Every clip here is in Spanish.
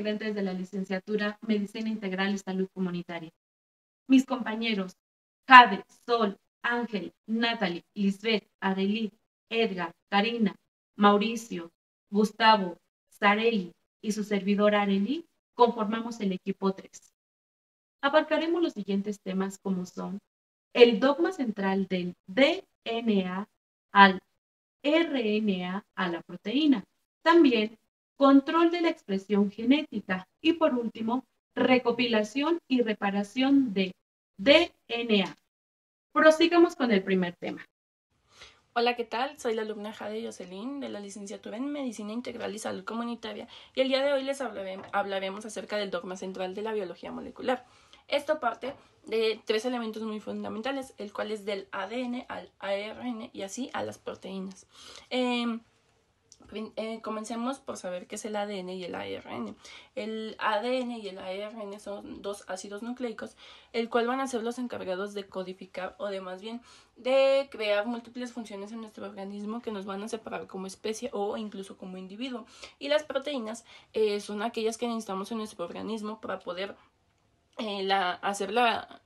estudiantes de la licenciatura Medicina Integral y Salud Comunitaria. Mis compañeros, Jade, Sol, Ángel, Natalie, Lisbeth, Arely, Edgar, Karina, Mauricio, Gustavo, Sareli y su servidora Arely, conformamos el equipo 3. Abarcaremos los siguientes temas como son el dogma central del DNA al RNA a la proteína. También control de la expresión genética. Y por último, recopilación y reparación de DNA. Prosigamos con el primer tema. Hola, ¿qué tal? Soy la alumna Jade Jocelyn de la licenciatura en Medicina Integral y Salud Comunitaria y el día de hoy les hablaremos acerca del dogma central de la biología molecular. Esto parte de 3 elementos muy fundamentales, el cual es del ADN al ARN y así a las proteínas. Comencemos por saber qué es el ADN y el ARN. El ADN y el ARN son 2 ácidos nucleicos, el cual van a ser los encargados de codificar o de más bien de crear múltiples funciones en nuestro organismo que nos van a separar como especie o incluso como individuo. Y las proteínas son aquellas que necesitamos en nuestro organismo para poder hacer la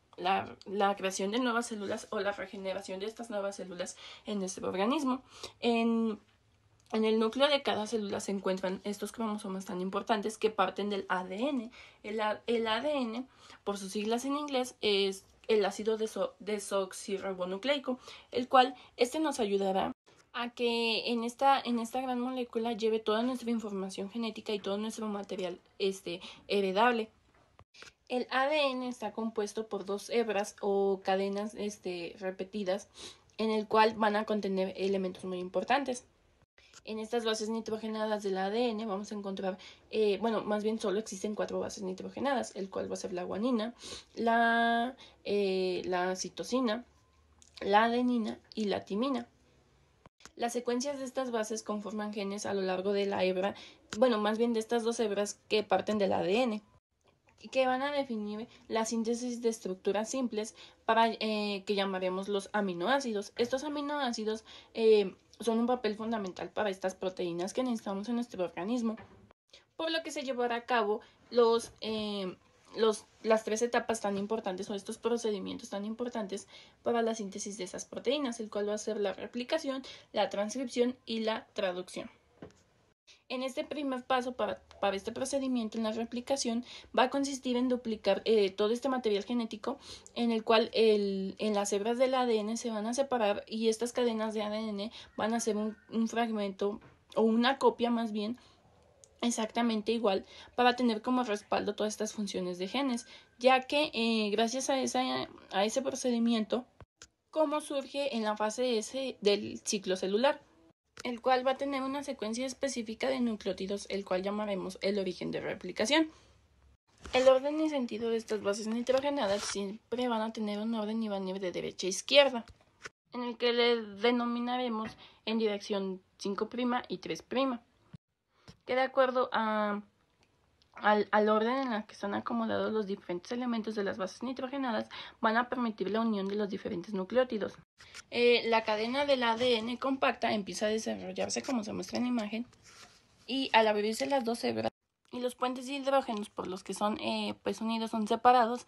creación de nuevas células o la regeneración de estas nuevas células en nuestro organismo. En el núcleo de cada célula se encuentran estos cromosomas tan importantes que parten del ADN. El ADN, por sus siglas en inglés, es el ácido desoxirribonucleico, el cual nos ayudará a que en esta gran molécula lleve toda nuestra información genética y todo nuestro material heredable. El ADN está compuesto por 2 hebras o cadenas repetidas, en el cual van a contener elementos muy importantes. En estas bases nitrogenadas del ADN vamos a encontrar, más bien solo existen 4 bases nitrogenadas, el cual va a ser la guanina, la citosina, la adenina y la timina. Las secuencias de estas bases conforman genes a lo largo de la hebra, más bien de estas 2 hebras que parten del ADN, que van a definir la síntesis de estructuras simples para que llamaremos los aminoácidos. Estos aminoácidos son un papel fundamental para estas proteínas que necesitamos en nuestro organismo, por lo que se llevará a cabo las 3 etapas tan importantes o estos procedimientos tan importantes para la síntesis de esas proteínas, el cual va a ser la replicación, la transcripción y la traducción. En este primer paso para este procedimiento en la replicación va a consistir en duplicar todo este material genético en el cual en las hebras del ADN se van a separar y estas cadenas de ADN van a ser un fragmento o una copia más bien exactamente igual para tener como respaldo todas estas funciones de genes, ya que gracias a ese procedimiento, como surge en la fase S del ciclo celular, el cual va a tener una secuencia específica de nucleótidos, el cual llamaremos el origen de replicación. El ' y sentido de estas bases nitrogenadas siempre van a tener un orden y van a ir de derecha a izquierda, en el que le denominaremos en dirección 5' y 3', que de acuerdo al orden en el que están acomodados los diferentes elementos de las bases nitrogenadas van a permitir la unión de los diferentes nucleótidos. La cadena del ADN compacta empieza a desarrollarse como se muestra en la imagen y al abrirse las 2 hebras y los puentes de hidrógenos por los que son unidos son separados,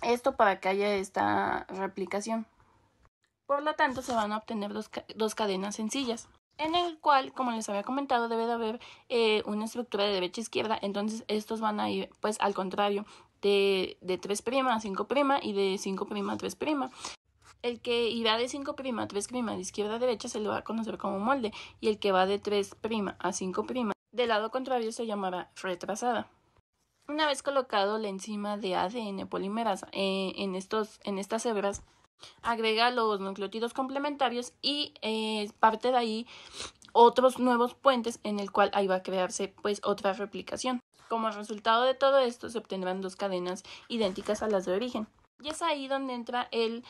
esto para que haya esta replicación. Por lo tanto se van a obtener dos cadenas sencillas, en el cual, como les había comentado, debe de haber una estructura de derecha a izquierda. Entonces estos van a ir pues al contrario, de 3' a 5' y de 5' a 3'. El que irá de 5' a 3' de izquierda a derecha se le va a conocer como molde, y el que va de 3' a 5' del lado contrario se llamará retrasada. Una vez colocado la enzima de ADN polimerasa en estas hebras, agrega los nucleótidos complementarios y parte de ahí otros nuevos puentes en el cual ahí va a crearse pues otra replicación. Como resultado de todo esto se obtendrán 2 cadenas idénticas a las de origen. Y es ahí donde entra el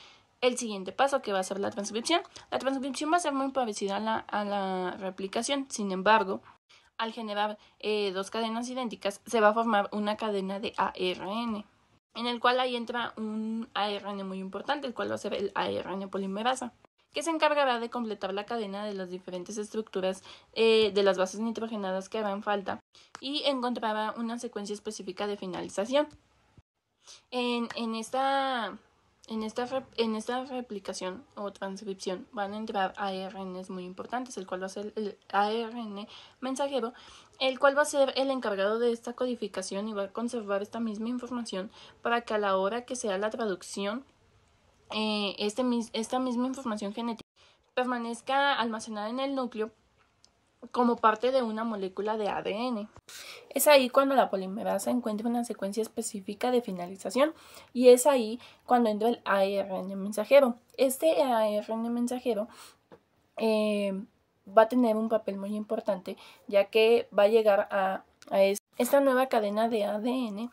siguiente paso, que va a ser la transcripción. La transcripción va a ser muy parecida a la replicación. Sin embargo, al generar 2 cadenas idénticas, se va a formar una cadena de ARN, en el cual ahí entra un ARN muy importante, el cual va a ser el ARN polimerasa, que se encargará de completar la cadena de las diferentes estructuras de las bases nitrogenadas que harán falta y encontrará una secuencia específica de finalización. En esta replicación o transcripción van a entrar ARNs muy importantes, el cual va a ser el ARN mensajero, el cual va a ser el encargado de esta codificación y va a conservar esta misma información para que a la hora que sea la traducción, esta misma información genética permanezca almacenada en el núcleo como parte de una molécula de ADN. Es ahí cuando la polimerasa encuentra una secuencia específica de finalización y es ahí cuando entra el ARN mensajero. Este ARN mensajero va a tener un papel muy importante, ya que va a llegar a esta nueva cadena de ADN,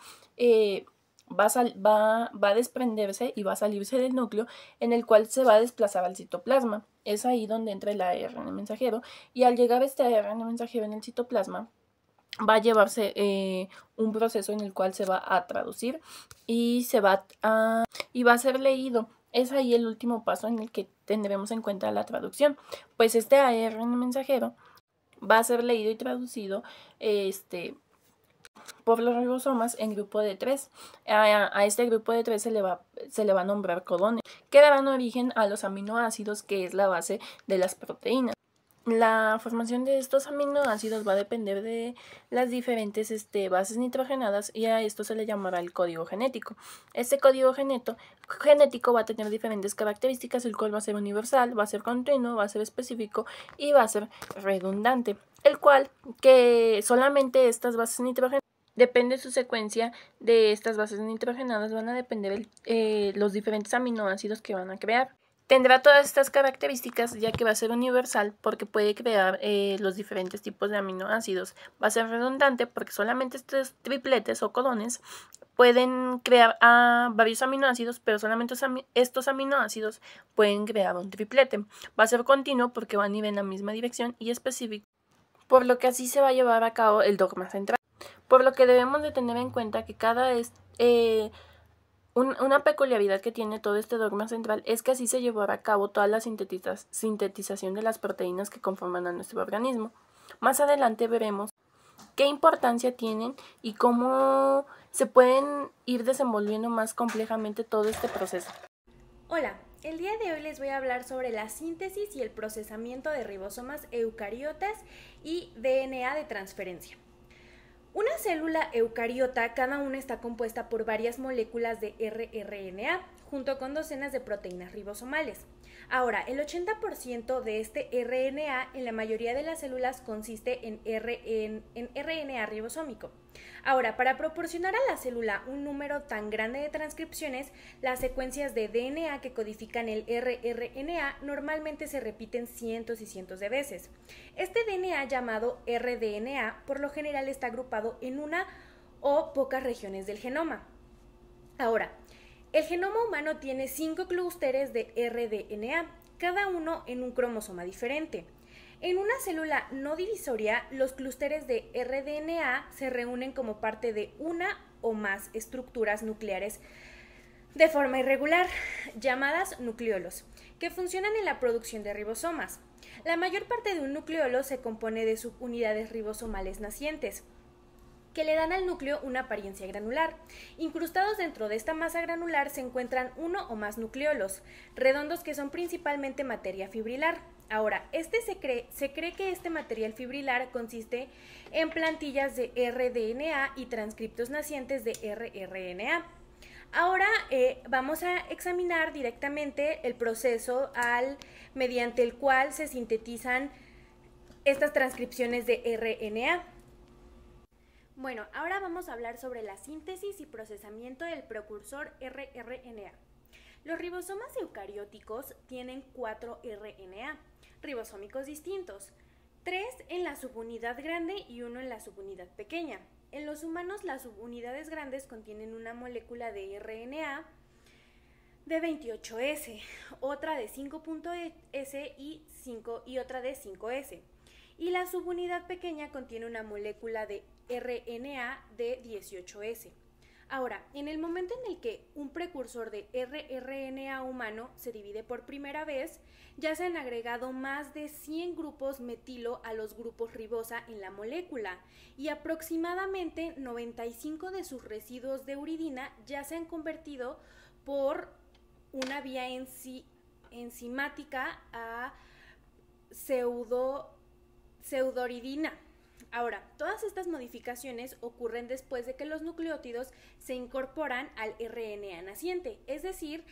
va a desprenderse y va a salirse del núcleo, en el cual se va a desplazar al citoplasma. Es ahí donde entra el ARN mensajero, y al llegar este ARN mensajero en el citoplasma, va a llevarse un proceso en el cual se va a traducir y va a ser leído. Es ahí el último paso en el que tendremos en cuenta la traducción, pues este ARN mensajero va a ser leído y traducido por los ribosomas en grupo de 3. A este grupo de 3 se le va a nombrar codones, que darán origen a los aminoácidos, que es la base de las proteínas. La formación de estos aminoácidos va a depender de las diferentes bases nitrogenadas, y a esto se le llamará el código genético. Este código genético va a tener diferentes características, el cual va a ser universal, va a ser continuo, va a ser específico y va a ser redundante, el cual que solamente estas bases nitrogenadas, depende de su secuencia de estas bases nitrogenadas, van a depender los diferentes aminoácidos que van a crear. Tendrá todas estas características ya que va a ser universal porque puede crear los diferentes tipos de aminoácidos. Va a ser redundante porque solamente estos tripletes o codones pueden crear varios aminoácidos, pero solamente estos aminoácidos pueden crear un triplete. Va a ser continuo porque van a ir en la misma dirección, y específico, por lo que así se va a llevar a cabo el dogma central. Por lo que debemos de tener en cuenta que una peculiaridad que tiene todo este dogma central es que así se llevará a cabo toda la sintetización de las proteínas que conforman a nuestro organismo. Más adelante veremos qué importancia tienen y cómo se pueden ir desenvolviendo más complejamente todo este proceso. Hola, el día de hoy les voy a hablar sobre la síntesis y el procesamiento de ribosomas eucariotas y DNA de transferencia. Una célula eucariota, cada una está compuesta por varias moléculas de rRNA, junto con docenas de proteínas ribosomales. Ahora, el 80% de este RNA en la mayoría de las células consiste en RNA ribosómico. Ahora, para proporcionar a la célula un número tan grande de transcripciones, las secuencias de DNA que codifican el rRNA normalmente se repiten cientos y cientos de veces. Este DNA, llamado rDNA, por lo general está agrupado en una o pocas regiones del genoma. Ahora, el genoma humano tiene 5 clústeres de rDNA, cada uno en un cromosoma diferente. En una célula no divisoria, los clústeres de rDNA se reúnen como parte de una o más estructuras nucleares de forma irregular, llamadas nucleolos, que funcionan en la producción de ribosomas. La mayor parte de un nucleolo se compone de subunidades ribosomales nacientes, que le dan al núcleo una apariencia granular. Incrustados dentro de esta masa granular se encuentran uno o más nucleolos, redondos, que son principalmente materia fibrilar. Ahora, se cree que este material fibrilar consiste en plantillas de rDNA y transcriptos nacientes de rRNA. Ahora vamos a examinar directamente el proceso mediante el cual se sintetizan estas transcripciones de RNA. Bueno, ahora vamos a hablar sobre la síntesis y procesamiento del precursor rRNA. Los ribosomas eucarióticos tienen 4 RNA ribosómicos distintos, 3 en la subunidad grande y 1 en la subunidad pequeña. En los humanos, las subunidades grandes contienen una molécula de RNA de 28S, otra de 5.S y otra de 5S. Y la subunidad pequeña contiene una molécula de RNA de 18S. Ahora, en el momento en el que un precursor de rRNA humano se divide por primera vez, ya se han agregado más de 100 grupos metilo a los grupos ribosa en la molécula y aproximadamente 95 de sus residuos de uridina ya se han convertido por una vía enzimática a pseudouridina. Ahora, todas estas modificaciones ocurren después de que los nucleótidos se incorporan al RNA naciente, es decir,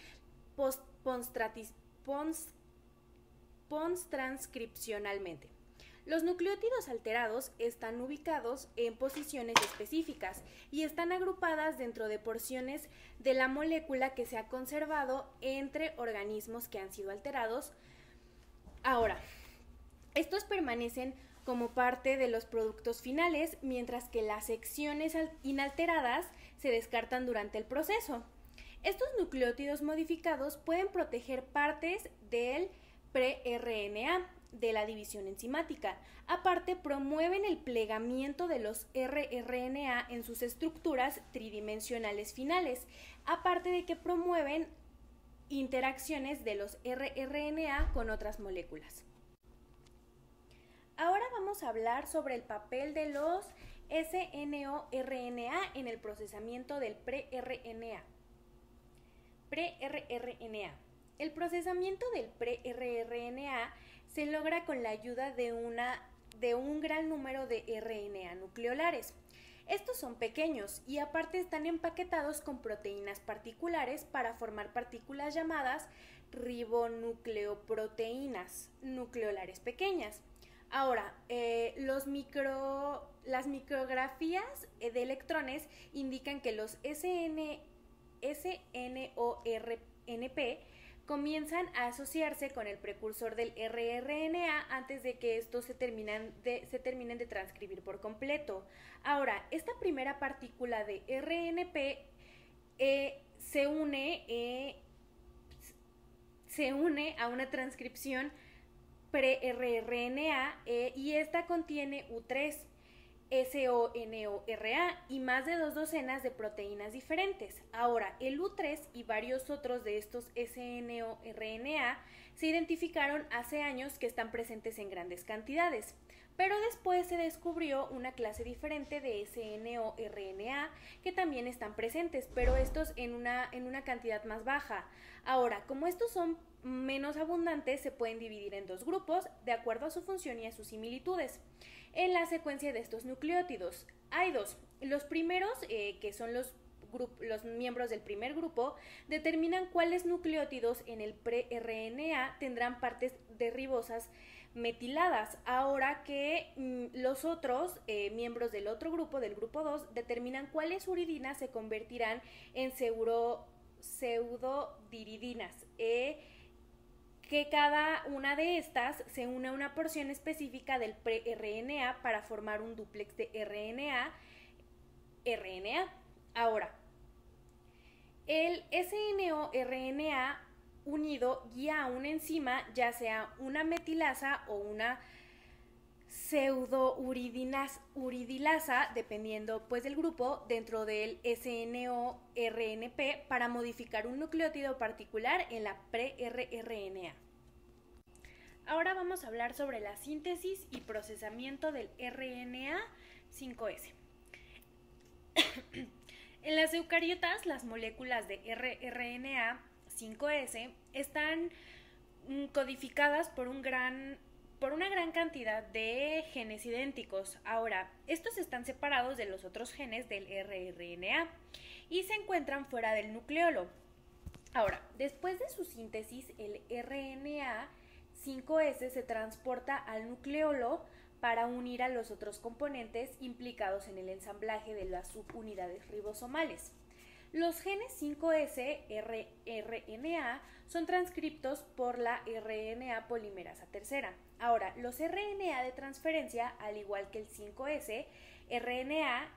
posttranscripcionalmente. Los nucleótidos alterados están ubicados en posiciones específicas y están agrupadas dentro de porciones de la molécula que se ha conservado entre organismos que han sido alterados. Ahora, estos permanecen como parte de los productos finales, mientras que las secciones inalteradas se descartan durante el proceso. Estos nucleótidos modificados pueden proteger partes del pre-RNA de la división enzimática. Aparte, promueven el plegamiento de los rRNA en sus estructuras tridimensionales finales, aparte de que promueven interacciones de los rRNA con otras moléculas. Ahora vamos a hablar sobre el papel de los snORNA en el procesamiento del pre-RNA. El procesamiento del pre-RNA se logra con la ayuda de un gran número de RNA nucleolares. Estos son pequeños y aparte están empaquetados con proteínas particulares para formar partículas llamadas ribonucleoproteínas nucleolares pequeñas. Ahora, las micrografías de electrones indican que los SNORNP comienzan a asociarse con el precursor del rRNA antes de que estos se terminen de transcribir por completo. Ahora, esta primera partícula de RNP se une a una transcripción pre-rRNA y esta contiene U3, SONORA y más de 2 docenas de proteínas diferentes. Ahora, el U3 y varios otros de estos snORNA se identificaron hace años que están presentes en grandes cantidades, pero después se descubrió una clase diferente de snORNA que también están presentes, pero estos en una cantidad más baja. Ahora, como estos son menos abundantes, se pueden dividir en 2 grupos de acuerdo a su función y a sus similitudes. En la secuencia de estos nucleótidos hay 2. Los primeros, que son los miembros del primer grupo, determinan cuáles nucleótidos en el pre-RNA tendrán partes de ribosas metiladas, ahora que los otros miembros del otro grupo, del grupo 2, determinan cuáles uridinas se convertirán en pseudodiridinas, que cada una de estas se une a una porción específica del pre-RNA para formar un dúplex de RNA. Ahora, el snORNA unido guía a una enzima, ya sea una metilasa o una pseudouridilasa, dependiendo pues del grupo, dentro del snORNP para modificar un nucleótido particular en la pre-rRNA. Ahora vamos a hablar sobre la síntesis y procesamiento del RNA 5S. En las eucariotas, las moléculas de rRNA 5S están codificadas por una gran cantidad de genes idénticos. Ahora, estos están separados de los otros genes del rRNA y se encuentran fuera del nucleolo. Ahora, después de su síntesis, el RNA 5S se transporta al nucleolo para unir a los otros componentes implicados en el ensamblaje de las subunidades ribosomales. Los genes 5S rRNA son transcriptos por la RNA polimerasa tercera. Ahora, los RNA de transferencia, al igual que el 5S RNA,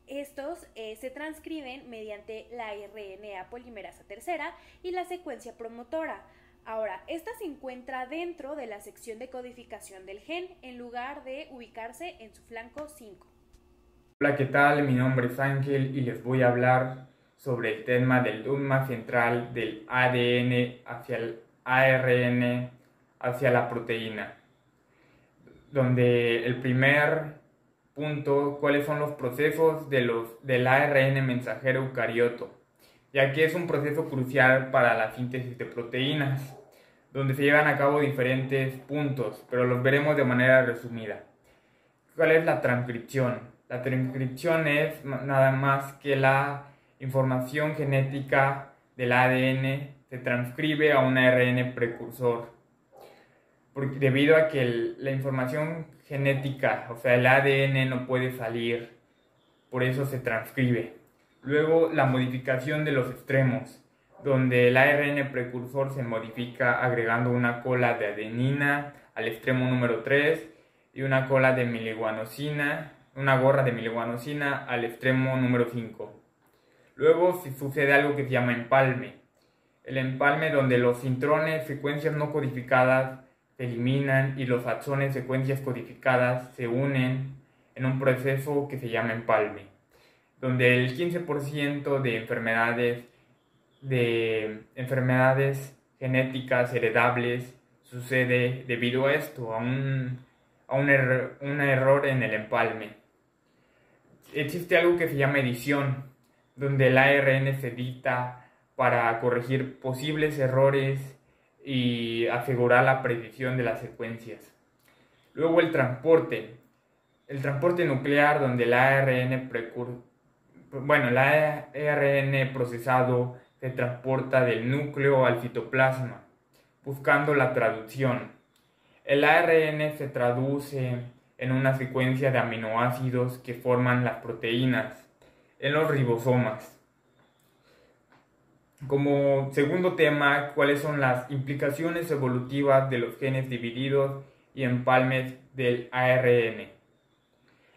estos se transcriben mediante la RNA polimerasa tercera y la secuencia promotora. Ahora, esta se encuentra dentro de la sección de codificación del gen en lugar de ubicarse en su flanco 5. Hola, ¿qué tal? Mi nombre es Ángel y les voy a hablar sobre el tema del dogma central del ADN hacia el ARN hacia la proteína, donde el primer punto, cuáles son los procesos del ARN mensajero eucarioto, ya que es un proceso crucial para la síntesis de proteínas, donde se llevan a cabo diferentes puntos, pero los veremos de manera resumida. ¿Cuál es la transcripción? La transcripción es nada más que la información genética del ADN se transcribe a un ARN precursor. Debido a que la información genética, o sea, el ADN no puede salir, por eso se transcribe. Luego, la modificación de los extremos, donde el ARN precursor se modifica agregando una cola de adenina al extremo número 3 y una cola de miliguanosina, una gorra de miliguanosina al extremo número 5. Luego sucede algo que se llama empalme. El empalme, donde los intrones, secuencias no codificadas, se eliminan y los axones, secuencias codificadas, se unen en un proceso que se llama empalme, donde el 15% de enfermedades genéticas heredables sucede debido a esto, a un error en el empalme. Existe algo que se llama edición, donde el ARN se edita para corregir posibles errores y asegurar la precisión de las secuencias. Luego el transporte nuclear, donde el ARN procesado se transporta del núcleo al citoplasma, buscando la traducción. El ARN se traduce en una secuencia de aminoácidos que forman las proteínas en los ribosomas. Como segundo tema, ¿cuáles son las implicaciones evolutivas de los genes divididos y empalmes del ARN?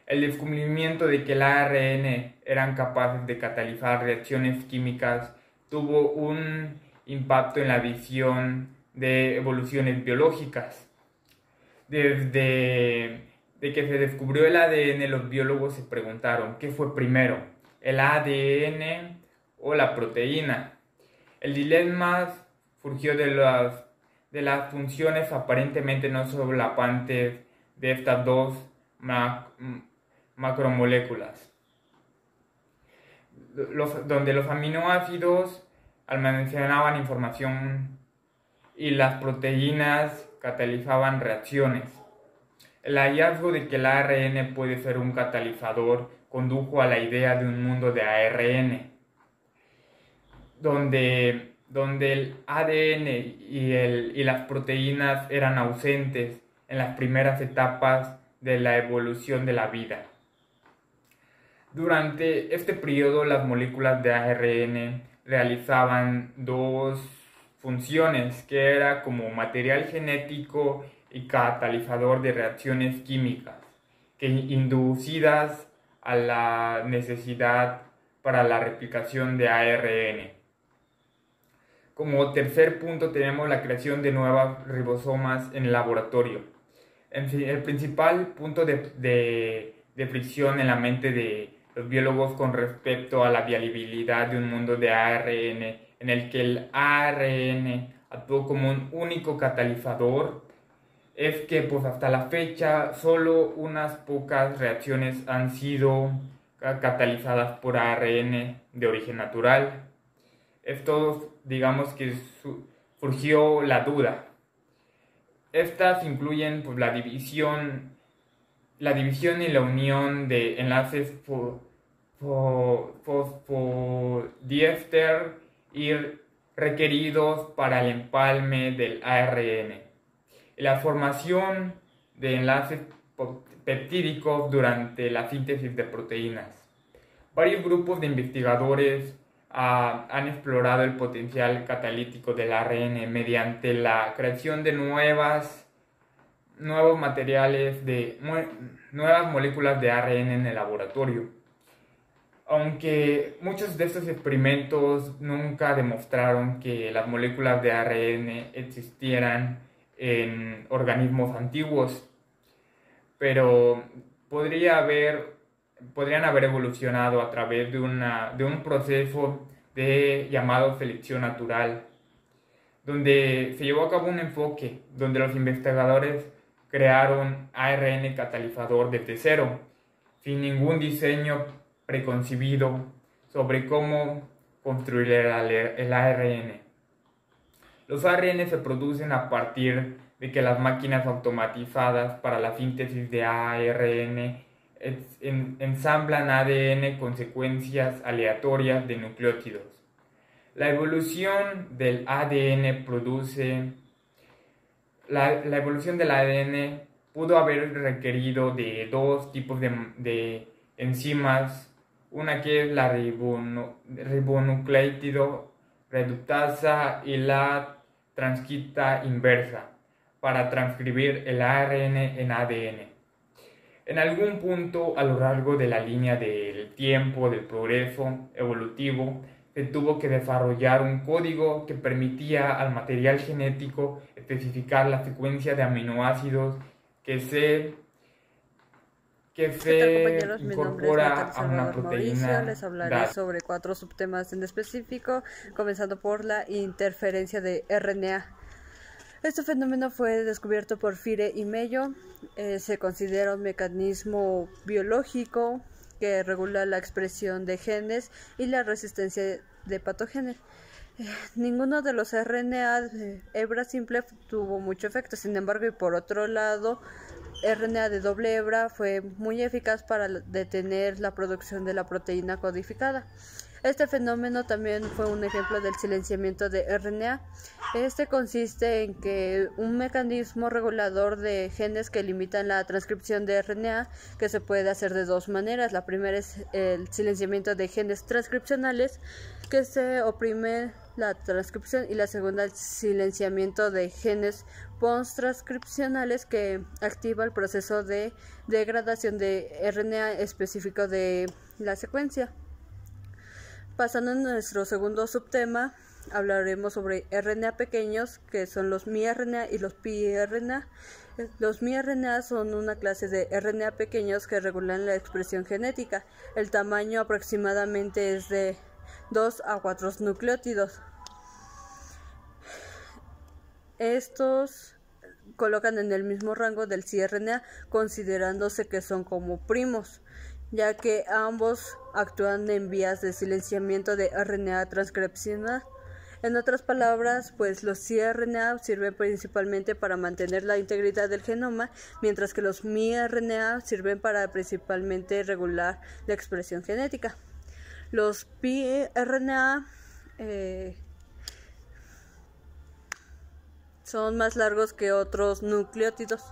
El descubrimiento de que el ARN eran capaces de catalizar reacciones químicas tuvo un impacto en la visión de evoluciones biológicas. Desde que se descubrió el ADN, los biólogos se preguntaron, ¿qué fue primero, el ADN o la proteína? El dilema surgió de las funciones aparentemente no solapantes de estas dos macromoléculas, donde los aminoácidos almacenaban información y las proteínas catalizaban reacciones. El hallazgo de que el ARN puede ser un catalizador condujo a la idea de un mundo de ARN, donde el ADN y las proteínas eran ausentes en las primeras etapas de la evolución de la vida. Durante este periodo, las moléculas de ARN realizaban dos funciones, que era como material genético y catalizador de reacciones químicas, que inducidas a la necesidad para la replicación de ARN. Como tercer punto tenemos la creación de nuevos ribosomas en el laboratorio. En fin, el principal punto de fricción en la mente de los biólogos con respecto a la viabilidad de un mundo de ARN en el que el ARN actuó como un único catalizador es que pues hasta la fecha solo unas pocas reacciones han sido catalizadas por ARN de origen natural. Esto, digamos que surgió la duda. Estas incluyen pues, la división y la unión de enlaces fosfodiéster y requeridos para el empalme del ARN. Y la formación de enlaces peptídicos durante la síntesis de proteínas. Varios grupos de investigadores han explorado el potencial catalítico del ARN mediante la creación de nuevos materiales, nuevas moléculas de ARN en el laboratorio. Aunque muchos de estos experimentos nunca demostraron que las moléculas de ARN existieran en organismos antiguos, pero podría haber podrían haber evolucionado a través de un proceso llamado selección natural, donde se llevó a cabo un enfoque donde los investigadores crearon ARN catalizador desde cero, sin ningún diseño preconcebido sobre cómo construir el ARN. Los ARN se producen a partir de que las máquinas automatizadas para la síntesis de ARN ensamblan ADN con secuencias aleatorias de nucleótidos. La evolución del ADN pudo haber requerido de dos tipos de enzimas, una que es la ribonucleótido reductasa y la transcripta inversa, para transcribir el ARN en ADN. En algún punto a lo largo de la línea del tiempo, del progreso evolutivo, se tuvo que desarrollar un código que permitía al material genético especificar la secuencia de aminoácidos que se incorpora a una proteína. Mauricio. Les hablaré sobre 4 subtemas en específico, comenzando por la interferencia de RNA. Este fenómeno fue descubierto por Fire y Mello. Se considera un mecanismo biológico que regula la expresión de genes y la resistencia de patógenos. Ninguno de los RNA de hebra simple tuvo mucho efecto. Sin embargo, y por otro lado, RNA de doble hebra fue muy eficaz para detener la producción de la proteína codificada. Este fenómeno también fue un ejemplo del silenciamiento de RNA. Este consiste en que un mecanismo regulador de genes que limitan la transcripción de RNA, que se puede hacer de dos maneras. La primera es el silenciamiento de genes transcripcionales, que se oprime la transcripción, y la segunda el silenciamiento de genes posttranscripcionales, que activa el proceso de degradación de RNA específico de la secuencia. Pasando a nuestro segundo subtema, hablaremos sobre RNA pequeños, que son los miRNA y los piRNA. Los miRNA son una clase de RNA pequeños que regulan la expresión genética. El tamaño aproximadamente es de 2 a 4 nucleótidos. Estos colocan en el mismo rango del cRNA, considerándose que son como primos, ya que ambos actúan en vías de silenciamiento de RNA transcripcional. En otras palabras, pues los cRNA sirven principalmente para mantener la integridad del genoma, mientras que los miRNA sirven para principalmente regular la expresión genética. Los piRNA son más largos que otros nucleótidos,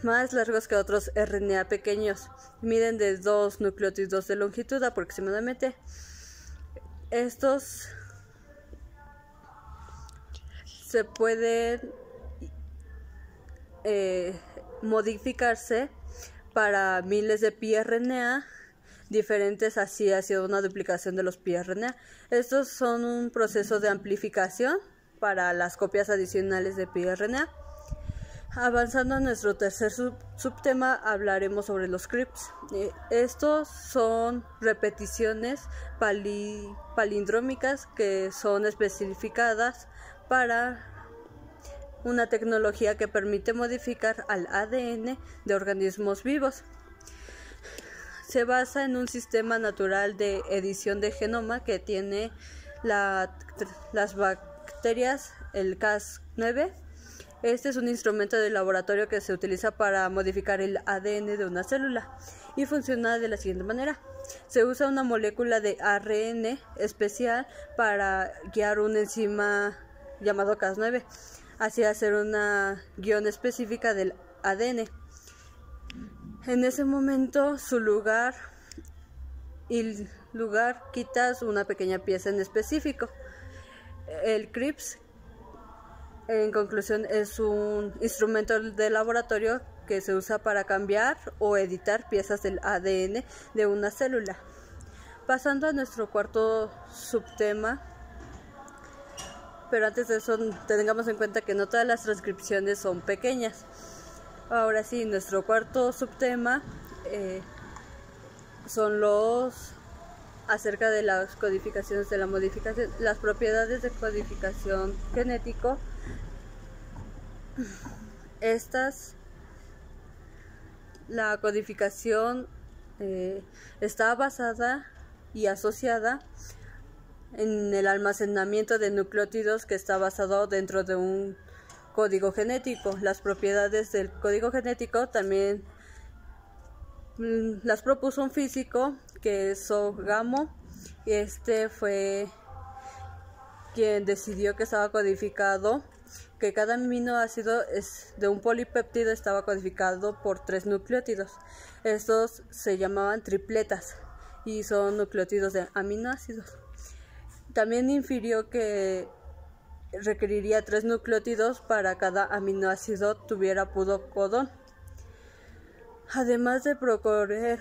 más largos que otros RNA pequeños. Miden de 2 nucleótidos de longitud aproximadamente. Estos se pueden modificarse para miles de piRNA diferentes, así ha sido una duplicación de los piRNA. Estos son un proceso de amplificación para las copias adicionales de piRNA. Avanzando a nuestro tercer subtema, hablaremos sobre los CRISPR. Estos son repeticiones palindrómicas que son especificadas para una tecnología que permite modificar al ADN de organismos vivos. Se basa en un sistema natural de edición de genoma que tiene las bacterias, el Cas9. Este es un instrumento de laboratorio que se utiliza para modificar el ADN de una célula y funciona de la siguiente manera. Se usa una molécula de ARN especial para guiar una enzima llamado Cas9, así hacer una guión específica del ADN. En ese momento, quitas una pequeña pieza en específico. El CRISPR, en conclusión, es un instrumento de laboratorio que se usa para cambiar o editar piezas del ADN de una célula. Pasando a nuestro cuarto subtema, pero antes de eso tengamos en cuenta que no todas las transcripciones son pequeñas. Ahora sí, nuestro cuarto subtema son los acerca de las codificaciones de la modificación, las propiedades de codificación genético. La codificación está basada y asociada en el almacenamiento de nucleótidos que está basado dentro de un código genético. Las propiedades del código genético también las propuso un físico que es Gamow, y fue quien decidió que estaba codificado, que cada aminoácido de un polipéptido estaba codificado por 3 nucleótidos. Estos se llamaban tripletas y son nucleótidos de aminoácidos. También infirió que requeriría 3 nucleótidos para cada aminoácido tuviera puro codón. Además de procurar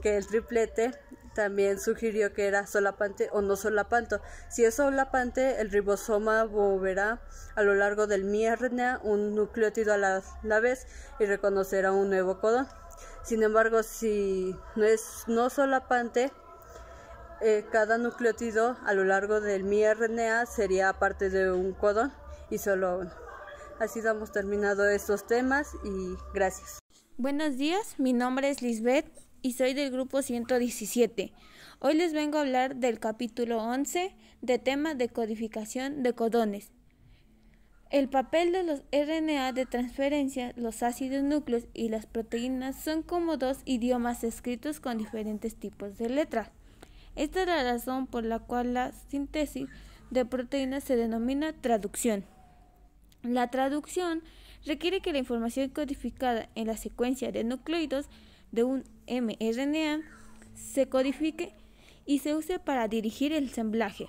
que el triplete, también sugirió que era solapante o no solapante. Si es solapante, el ribosoma moverá a lo largo del miRNA un nucleótido a la vez y reconocerá un nuevo codón. Sin embargo, si no es no solapante, cada nucleótido a lo largo del miRNA sería parte de un codón y solo uno. Así damos terminado estos temas y gracias. Buenos días, mi nombre es Lisbeth y soy del grupo 117. Hoy les vengo a hablar del capítulo 11 de tema de codificación de codones. El papel de los RNA de transferencia, los ácidos núcleos y las proteínas son como 2 idiomas escritos con diferentes tipos de letras. Esta es la razón por la cual la síntesis de proteínas se denomina traducción. La traducción requiere que la información codificada en la secuencia de nucleótidos de un mRNA se codifique y se use para dirigir el ensamblaje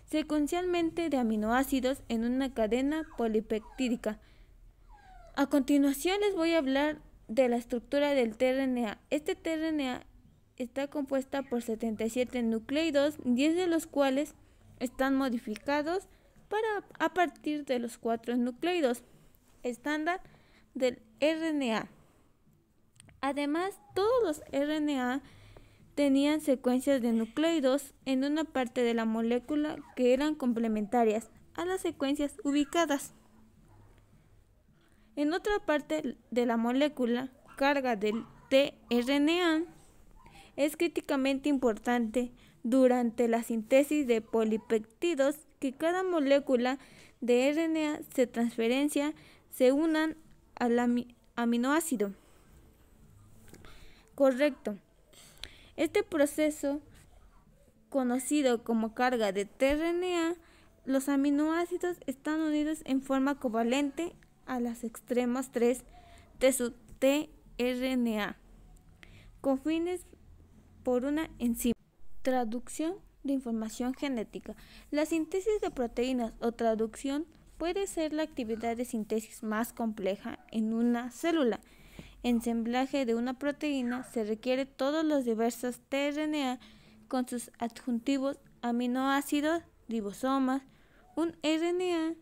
secuencialmente de aminoácidos en una cadena polipeptídica. A continuación les voy a hablar de la estructura del tRNA. Este tRNA está compuesta por 77 nucleótidos, 10 de los cuales están modificados a partir de los 4 nucleótidos estándar del RNA. Además, todos los RNA tenían secuencias de nucleótidos en una parte de la molécula que eran complementarias a las secuencias ubicadas. En otra parte de la molécula, carga del tRNA es críticamente importante durante la síntesis de polipéptidos, que cada molécula de RNA se unan al aminoácido correcto. Este proceso, conocido como carga de tRNA, los aminoácidos están unidos en forma covalente a los extremos 3 de su tRNA, con fines por una enzima. Traducción de información genética. La síntesis de proteínas o traducción puede ser la actividad de síntesis más compleja en una célula. Ensamblaje de una proteína se requiere todos los diversos tRNA con sus adjuntivos aminoácidos, ribosomas, un RNA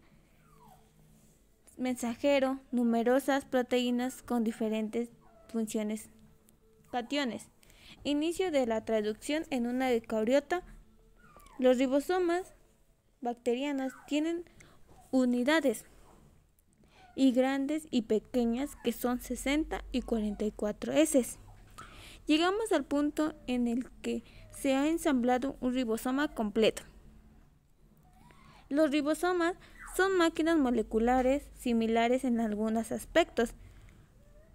mensajero, numerosas proteínas con diferentes funciones, cationes. Inicio de la traducción en una eucariota. Los ribosomas bacterianos tienen unidades y grandes y pequeñas que son 60 y 44 heces. Llegamos al punto en el que se ha ensamblado un ribosoma completo. Los ribosomas son máquinas moleculares similares en algunos aspectos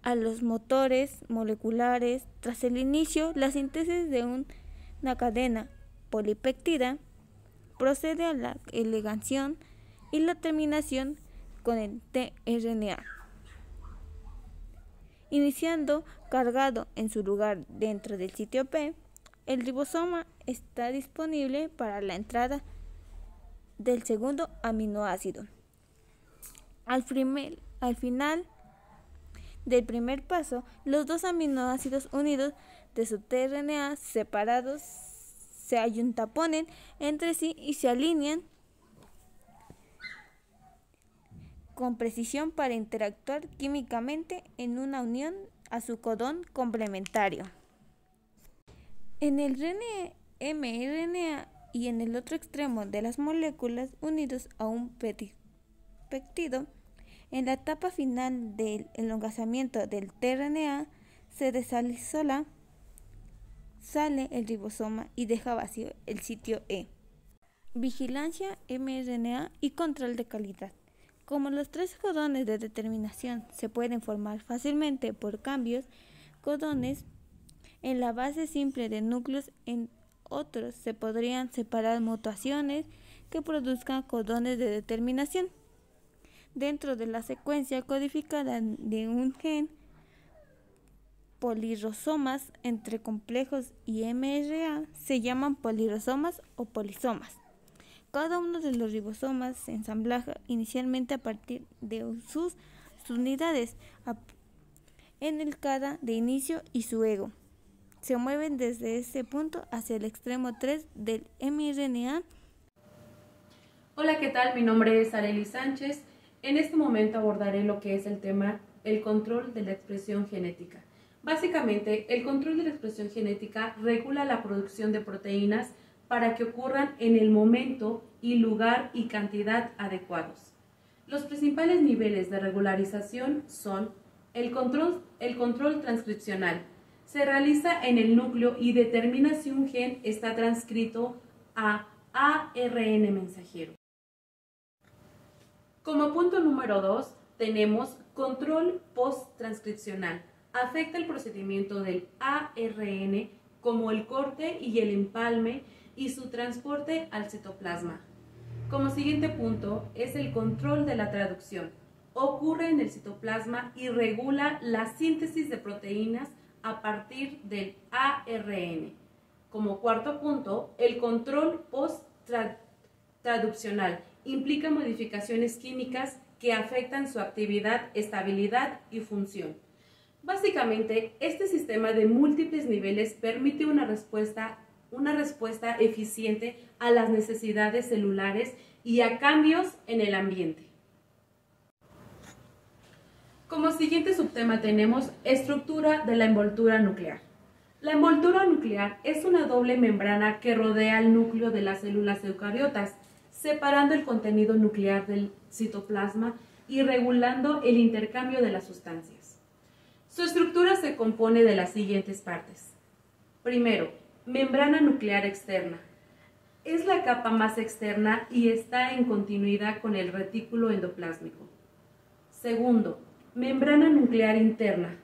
a los motores moleculares. Tras el inicio, la síntesis de una cadena polipéptida procede a la ligación y la terminación con el tRNA, iniciando cargado en su lugar dentro del sitio P. El ribosoma está disponible para la entrada del segundo aminoácido. Al final del primer paso, los 2 aminoácidos unidos de su tRNA separados se ayuntaponen entre sí y se alinean con precisión para interactuar químicamente en una unión a su codón complementario. En el mRNA y en el otro extremo de las moléculas unidos a un péptido, en la etapa final del elongamiento del tRNA se desalisola, sale el ribosoma y deja vacío el sitio E. Vigilancia mRNA y control de calidad. Como los 3 codones de determinación se pueden formar fácilmente por cambios codones en la base simple de núcleos, en otros se podrían separar mutaciones que produzcan codones de determinación. Dentro de la secuencia codificada de un gen, polirribosomas entre complejos y mRNA se llaman polirribosomas o polisomas. Cada uno de los ribosomas se ensamblaja inicialmente a partir de sus unidades en el cada de inicio y su ego. Se mueven desde ese punto hacia el extremo 3 del mRNA. Hola, ¿qué tal? Mi nombre es Arely Sánchez. En este momento abordaré lo que es el tema, el control de la expresión genética. Básicamente, el control de la expresión genética regula la producción de proteínas para que ocurran en el momento y lugar y cantidad adecuados. Los principales niveles de regularización son el control transcripcional. Se realiza en el núcleo y determina si un gen está transcrito a ARN mensajero. Como punto número 2, tenemos control post-transcripcional. Afecta el procedimiento del ARN como el corte y el empalme y su transporte al citoplasma. Como siguiente punto es el control de la traducción. Ocurre en el citoplasma y regula la síntesis de proteínas a partir del ARN. Como cuarto punto, el control post-traduccional implica modificaciones químicas que afectan su actividad, estabilidad y función. Básicamente, este sistema de múltiples niveles permite una respuesta eficiente a las necesidades celulares y a cambios en el ambiente. Como siguiente subtema tenemos estructura de la envoltura nuclear. La envoltura nuclear es una doble membrana que rodea el núcleo de las células eucariotas, separando el contenido nuclear del citoplasma y regulando el intercambio de las sustancias. Su estructura se compone de las siguientes partes. Primero, membrana nuclear externa. Es la capa más externa y está en continuidad con el retículo endoplásmico. Segundo, membrana nuclear interna.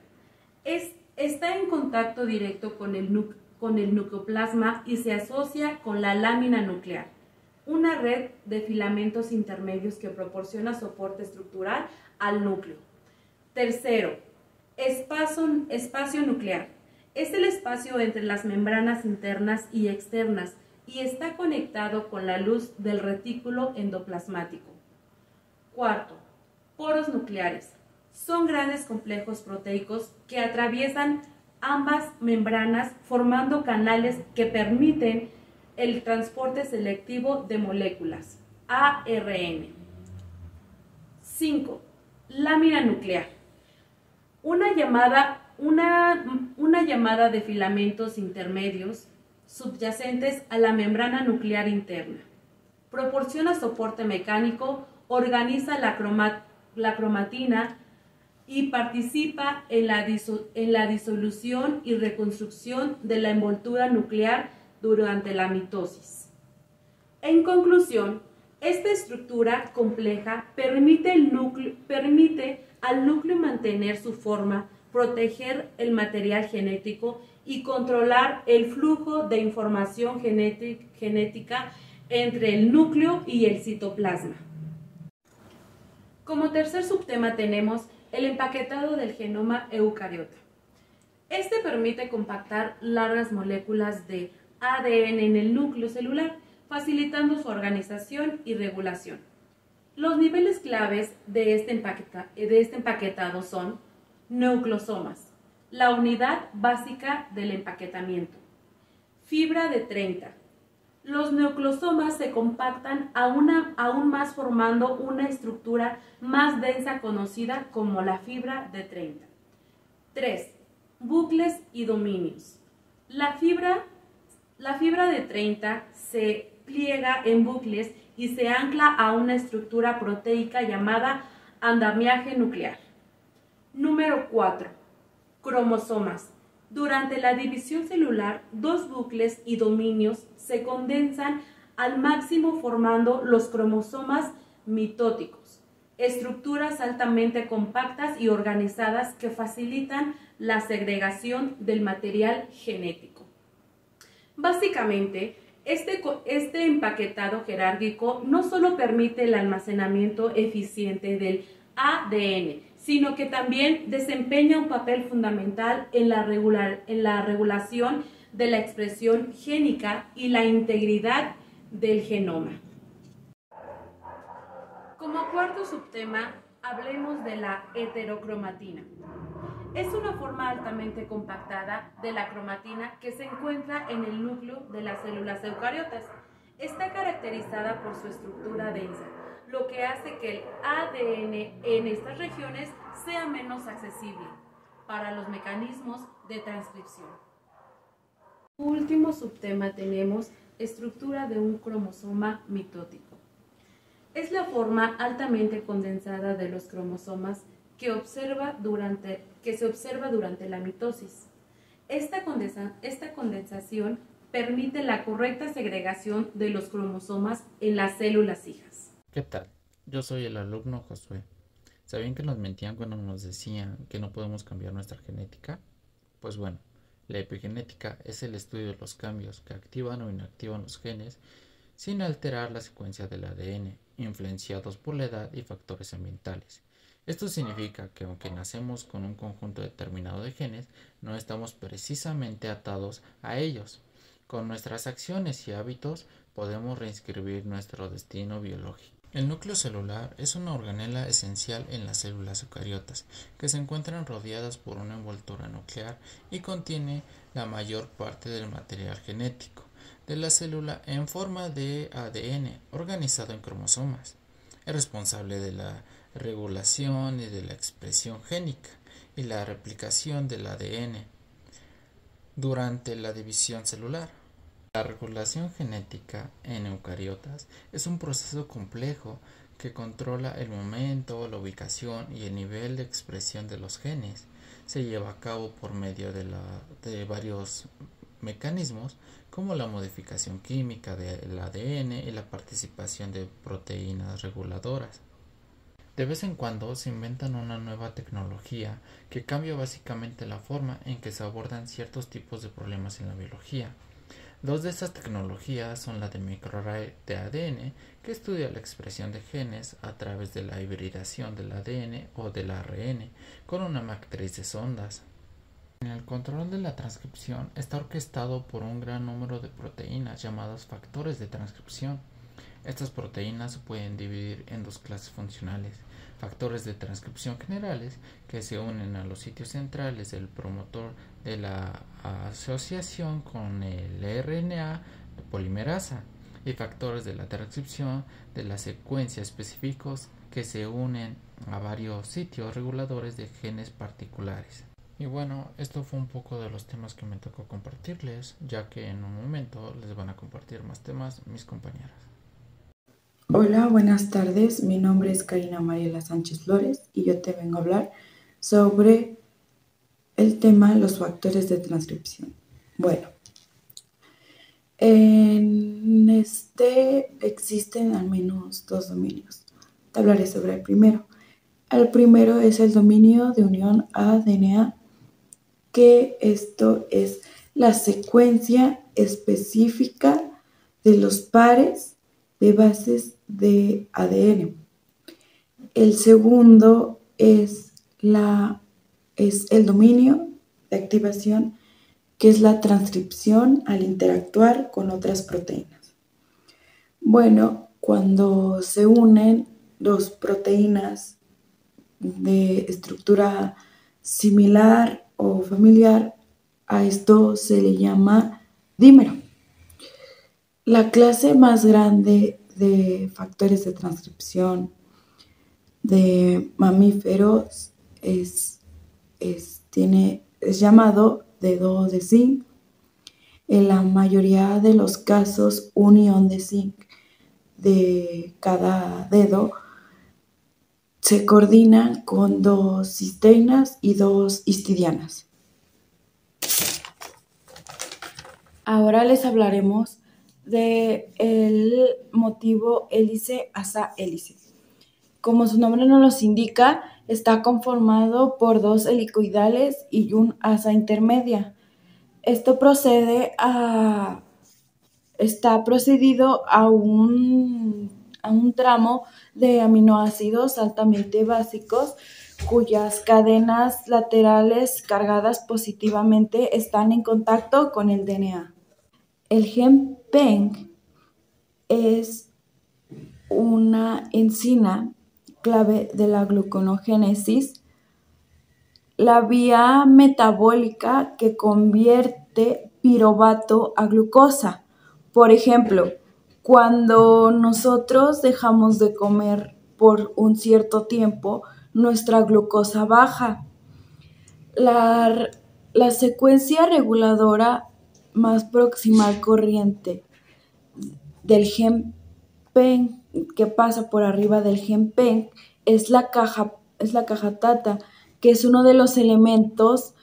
Está en contacto directo con el nucleoplasma y se asocia con la lámina nuclear, una red de filamentos intermedios que proporciona soporte estructural al núcleo. Tercero, espacio nuclear. Es el espacio entre las membranas internas y externas y está conectado con la luz del retículo endoplasmático. Cuarto, poros nucleares. Son grandes complejos proteicos que atraviesan ambas membranas formando canales que permiten el transporte selectivo de moléculas, ARN. 5. Lámina nuclear. Una llamada de filamentos intermedios subyacentes a la membrana nuclear interna. Proporciona soporte mecánico, organiza la cromatina y participa en la disolución y reconstrucción de la envoltura nuclear durante la mitosis. En conclusión, esta estructura compleja permite al núcleo mantener su forma, proteger el material genético y controlar el flujo de información genética entre el núcleo y el citoplasma. Como tercer subtema tenemos el empaquetado del genoma eucariota. Este permite compactar largas moléculas de ADN en el núcleo celular, facilitando su organización y regulación. Los niveles claves de este empaquetado son nucleosomas, la unidad básica del empaquetamiento. Fibra de 30. Los nucleosomas se compactan aún más formando una estructura más densa conocida como la fibra de 30. 3. Bucles y dominios. La fibra La fibra de 30 se pliega en bucles y se ancla a una estructura proteica llamada andamiaje nuclear. Número 4. Cromosomas. Durante la división celular, dos bucles y dominios se condensan al máximo formando los cromosomas mitóticos, estructuras altamente compactas y organizadas que facilitan la segregación del material genético. Básicamente, este empaquetado jerárquico no solo permite el almacenamiento eficiente del ADN, sino que también desempeña un papel fundamental en la regulación de la expresión génica y la integridad del genoma. Como cuarto subtema, hablemos de la heterocromatina. Es una forma altamente compactada de la cromatina que se encuentra en el núcleo de las células eucariotas. Está caracterizada por su estructura densa, lo que hace que el ADN en estas regiones sea menos accesible para los mecanismos de transcripción. Último subtema tenemos estructura de un cromosoma mitótico. Es la forma altamente condensada de los cromosomas que se observa durante la mitosis. Esta condensación permite la correcta segregación de los cromosomas en las células hijas. ¿Qué tal? Yo soy el alumno Josué. ¿Sabían que nos mentían cuando nos decían que no podemos cambiar nuestra genética? Pues bueno, la epigenética es el estudio de los cambios que activan o inactivan los genes sin alterar la secuencia del ADN, influenciados por la edad y factores ambientales. Esto significa que aunque nacemos con un conjunto determinado de genes, no estamos precisamente atados a ellos. Con nuestras acciones y hábitos podemos reinscribir nuestro destino biológico. El núcleo celular es una organela esencial en las células eucariotas, que se encuentran rodeadas por una envoltura nuclear y contiene la mayor parte del material genético de la célula en forma de ADN organizado en cromosomas. Es responsable de la regulación y de la expresión génica y la replicación del ADN durante la división celular. La regulación genética en eucariotas es un proceso complejo que controla el momento, la ubicación y el nivel de expresión de los genes. Se lleva a cabo por medio de varios mecanismos como la modificación química del ADN y la participación de proteínas reguladoras. De vez en cuando se inventan una nueva tecnología que cambia básicamente la forma en que se abordan ciertos tipos de problemas en la biología. Dos de estas tecnologías son la de microarray de ADN, que estudia la expresión de genes a través de la hibridación del ADN o del ARN con una matriz de sondas. En el control de la transcripción está orquestado por un gran número de proteínas llamadas factores de transcripción. Estas proteínas se pueden dividir en dos clases funcionales: factores de transcripción generales, que se unen a los sitios centrales del promotor de la asociación con el RNA de polimerasa, y factores de la transcripción de la secuencia específicos que se unen a varios sitios reguladores de genes particulares. Y bueno, esto fue un poco de los temas que me tocó compartirles, ya que en un momento les van a compartir más temas mis compañeras. Hola, buenas tardes. Mi nombre es Karina Mariela Sánchez Flores y yo te vengo a hablar sobre el tema los factores de transcripción. Bueno, en este existen al menos dos dominios. Te hablaré sobre el primero. El primero es el dominio de unión a-DNA, que esto es la secuencia específica de los pares de bases de ADN. El segundo es el dominio de activación, que es la transcripción al interactuar con otras proteínas. Bueno, cuando se unen dos proteínas de estructura similar o familiar, a esto se le llama dímero. La clase más grande de factores de transcripción de mamíferos es llamado dedo de zinc. En la mayoría de los casos, un ion de zinc de cada dedo se coordinan con 2 cisteínas y 2 histidianas. Ahora les hablaremos del motivo hélice-asa-hélice. Como su nombre nos los indica, está conformado por 2 helicoidales y un asa intermedia. Esto está procedido a un tramo de aminoácidos altamente básicos cuyas cadenas laterales cargadas positivamente están en contacto con el DNA. El gen PEG es una enzima clave de la gluconeogénesis, la vía metabólica que convierte piruvato a glucosa. Por ejemplo, cuando nosotros dejamos de comer por un cierto tiempo, nuestra glucosa baja. La secuencia reguladora más proximal corriente del gen PEG que pasa por arriba del gen PEG es la caja TATA, que es uno de los elementos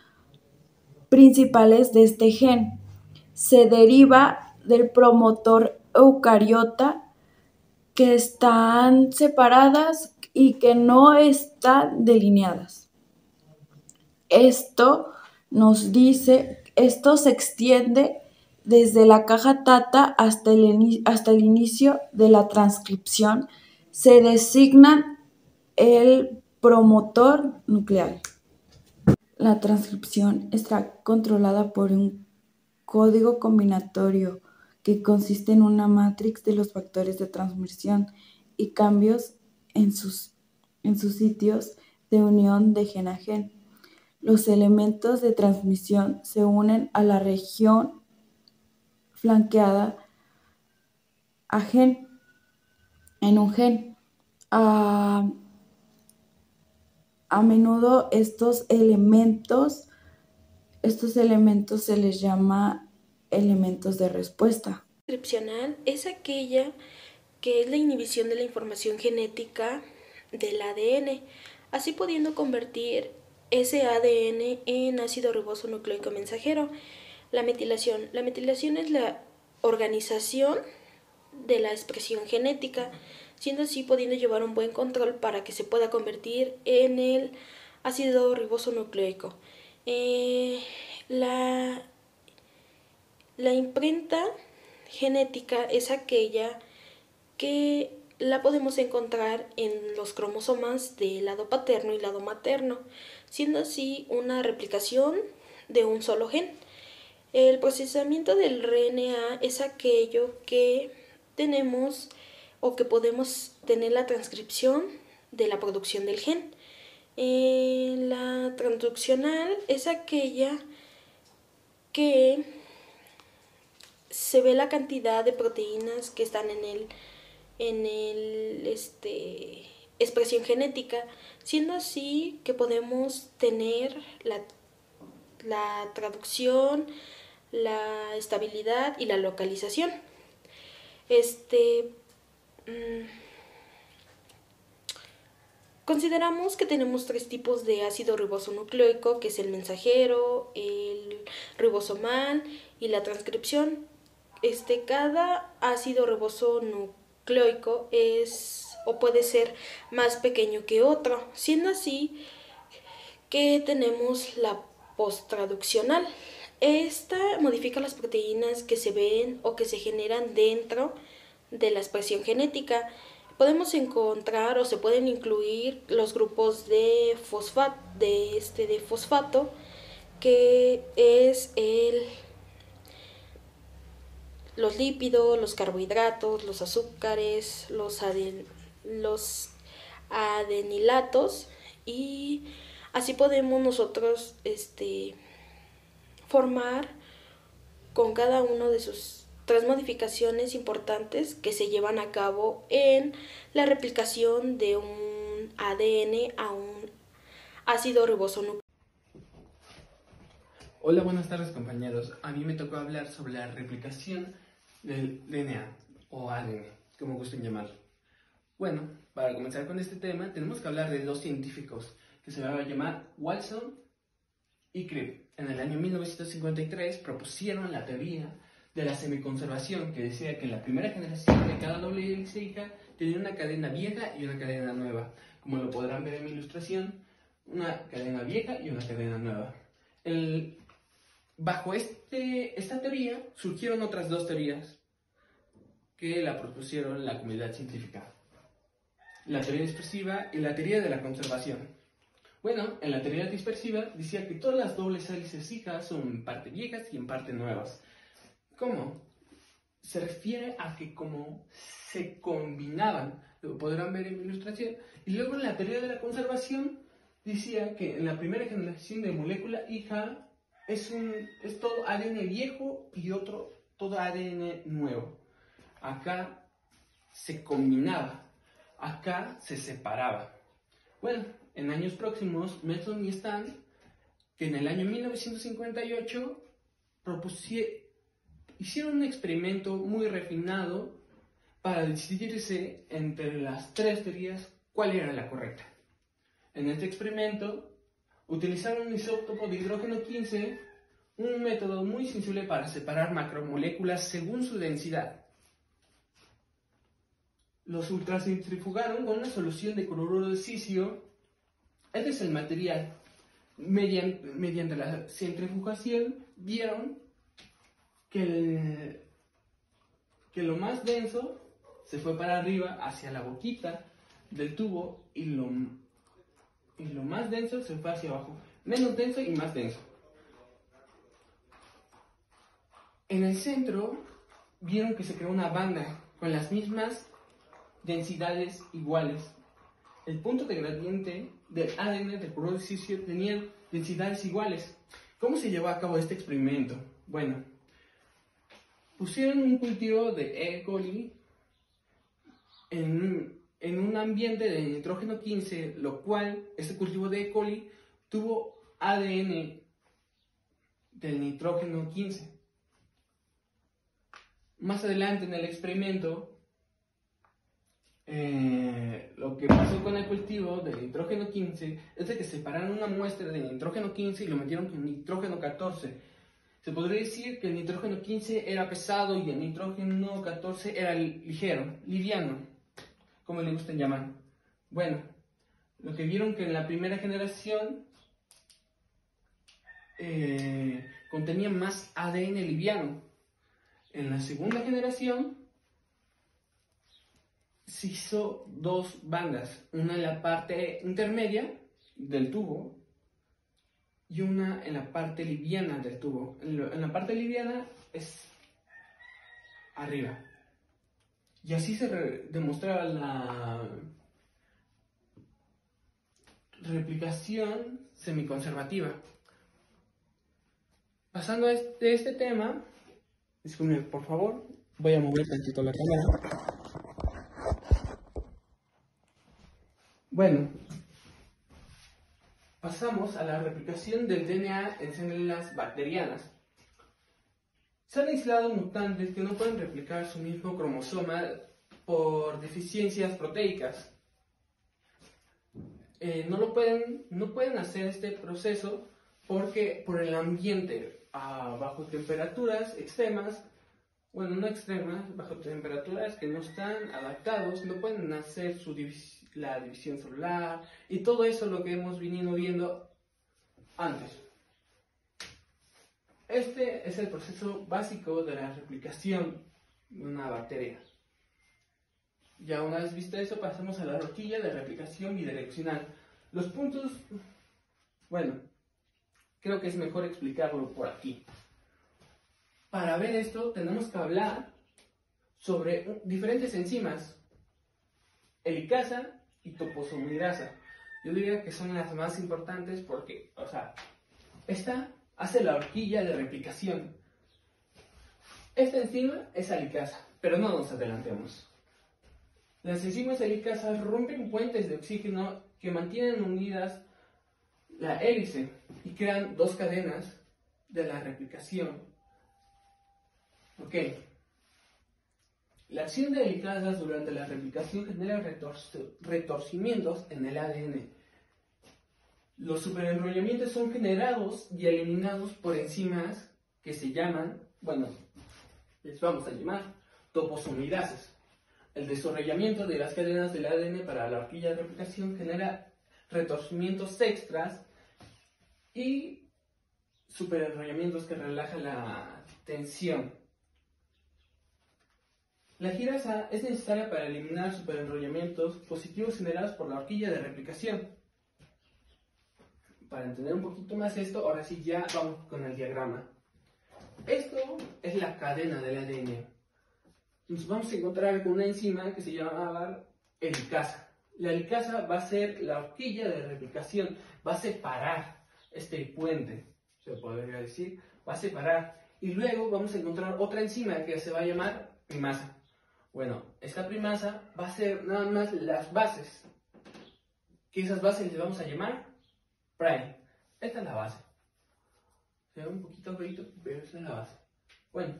principales de este gen. Se deriva del promotor eucariota, que están separadas y que no están delineadas. Esto se extiende desde la caja TATA hasta el inicio de la transcripción. Se designa el promotor nuclear. La transcripción está controlada por un código combinatorio que consiste en una matrix de los factores de transmisión y cambios en sus sitios de unión de gen a gen. Los elementos de transmisión se unen a la región flanqueada en un gen. A menudo estos elementos se les llama elementos de respuesta. Transcripcional es aquella que es la inhibición de la información genética del ADN, así pudiendo convertir ese ADN en ácido riboso nucleico mensajero. La metilación es la organización de la expresión genética, siendo así pudiendo llevar un buen control para que se pueda convertir en el ácido riboso nucleico. La imprenta genética es aquella que la podemos encontrar en los cromosomas del lado paterno y lado materno, siendo así una replicación de un solo gen. El procesamiento del RNA es aquello que tenemos o que podemos tener la transcripción de la producción del gen. La transduccional es aquella que se ve la cantidad de proteínas que están en expresión genética, siendo así que podemos tener la traducción, la estabilidad y la localización. Consideramos que tenemos 3 tipos de ácido riboso nucleico, que es el mensajero, el ribosomal y la transcripción. Cada ácido riboso nucleico es o puede ser más pequeño que otro, siendo así que tenemos la posttraduccional. Esta modifica las proteínas que se ven o que se generan dentro de la expresión genética. Podemos encontrar o se pueden incluir los grupos de fosfato, que es los lípidos, los carbohidratos, los azúcares, los adenilatos, y así podemos nosotros formar con cada uno de sus 3 modificaciones importantes que se llevan a cabo en la replicación de un ADN a un ácido riboso nucleico. Hola, buenas tardes compañeros. A mí me tocó hablar sobre la replicación del DNA o ADN, como gusten llamarlo. Bueno, para comenzar con este tema tenemos que hablar de dos científicos que se van a llamar Watson y Crick. En el año 1953 propusieron la teoría de la semiconservación, que decía que la primera generación de cada doble hélice hija tenía una cadena vieja y una cadena nueva. Como lo podrán ver en mi ilustración, una cadena vieja y una cadena nueva. Bajo esta teoría surgieron otras dos teorías que la propusieron la comunidad científica: la teoría dispersiva y la teoría de la conservación. Bueno, en la teoría dispersiva decía que todas las dobles hélices hijas son en parte viejas y en parte nuevas. ¿Cómo? Se refiere a que como se combinaban, lo podrán ver en mi ilustración. Y luego en la teoría de la conservación decía que en la primera generación de molécula hija es todo ADN viejo y todo ADN nuevo. Acá se combinaba, acá se separaba. Bueno, en años próximos, Mason y Stan, que en el año 1958 hicieron un experimento muy refinado para decidirse entre las tres teorías cuál era la correcta. En este experimento utilizaron un isótopo de hidrógeno 15, un método muy sensible para separar macromoléculas según su densidad. Los ultracentrifugaron con una solución de cloruro de silicio. Este es el material. Mediante la centrifugación vieron que lo más denso se fue para arriba hacia la boquita del tubo y lo más denso se fue hacia abajo, menos denso y más denso. En el centro vieron que se creó una banda con las mismas densidades iguales. El punto de gradiente del ADN del cloruro de silicio tenían densidades iguales. ¿Cómo se llevó a cabo este experimento? Bueno, pusieron un cultivo de E. coli en un ambiente de nitrógeno 15, lo cual, este cultivo de E. coli tuvo ADN del nitrógeno 15. Más adelante en el experimento, lo que pasó con el cultivo de nitrógeno 15 es de que separaron una muestra de nitrógeno 15 y lo metieron con nitrógeno 14. Se podría decir que el nitrógeno 15 era pesado y el nitrógeno 14 era ligero, liviano, como le gusten llamar. Bueno, lo que vieron que en la primera generación contenía más ADN liviano. En la segunda generación se hizo dos bandas, una en la parte intermedia del tubo y una en la parte liviana del tubo. En la parte liviana es arriba. Y así se demostraba la replicación semiconservativa. Pasando de este tema, disculpen por favor, voy a mover tantito la cámara. Bueno, pasamos a la replicación del DNA en células bacterianas. Se han aislado mutantes que no pueden replicar su mismo cromosoma por deficiencias proteicas. No pueden hacer este proceso porque por el ambiente, bajo temperaturas extremas, bueno, no extremas, bajo temperaturas que no están adaptados, no pueden hacer la división celular y todo eso lo que hemos venido viendo antes. Este es el proceso básico de la replicación de una bacteria. Ya una vez visto eso, pasamos a la horquilla de replicación bidireccional. Los puntos, bueno, creo que es mejor explicarlo por aquí. Para ver esto tenemos que hablar sobre diferentes enzimas, helicasa y toposomerasa. Yo diría que son las más importantes porque, esta hace la horquilla de replicación. Esta enzima es helicasa, pero no nos adelantemos. Las enzimas helicasas rompen puentes de oxígeno que mantienen unidas la hélice y crean dos cadenas de la replicación. Ok. La acción de helicasas durante la replicación genera retorcimientos en el ADN. Los superenrollamientos son generados y eliminados por enzimas que se llaman, bueno, les vamos a llamar toposomidas. El desarrollamiento de las cadenas del ADN para la horquilla de replicación genera retorcimientos extras y superenrollamientos que relajan la tensión. La girasa es necesaria para eliminar superenrollamientos positivos generados por la horquilla de replicación. Para entender un poquito más esto, ahora sí ya vamos con el diagrama. Esto es la cadena del ADN. Nos vamos a encontrar con una enzima que se llama helicasa. La helicasa va a ser la horquilla de replicación, va a separar este puente, se podría decir, va a separar. Y luego vamos a encontrar otra enzima que se va a llamar primasa. Bueno, esta primasa va a ser nada más las bases, que esas bases les vamos a llamar prime. Esta es la base. Se ve un poquito feito, pero esta es la base. Bueno,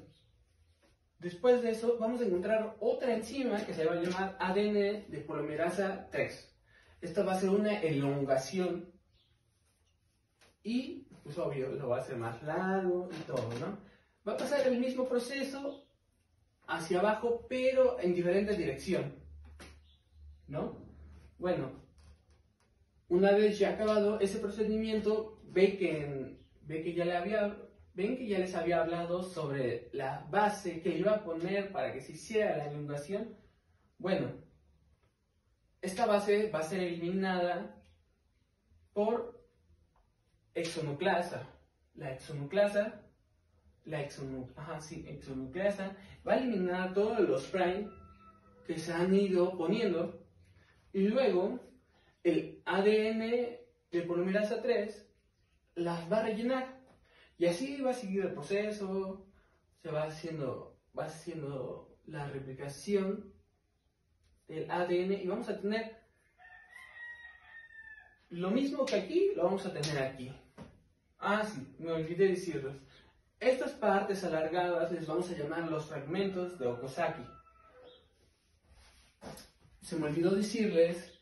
después de eso vamos a encontrar otra enzima que se va a llamar ADN de polimerasa 3. Esta va a ser una elongación y, pues obvio, lo va a hacer más largo y todo, ¿no? Va a pasar el mismo proceso hacia abajo, pero en diferente dirección, ¿no? Bueno, una vez ya acabado ese procedimiento, ven que ya les había hablado sobre la base que le iba a poner para que se hiciera la elongación. Bueno, esta base va a ser eliminada por hexonucleasa. La hexonucleasa va a eliminar todos los prime que se han ido poniendo y luego el ADN de polimerasa 3 las va a rellenar y así va a seguir el proceso, se va haciendo la replicación del ADN y vamos a tener lo mismo que aquí, lo vamos a tener aquí. Ah, sí, me olvidé decirles. Estas partes alargadas les vamos a llamar los fragmentos de Okazaki. Se me olvidó decirles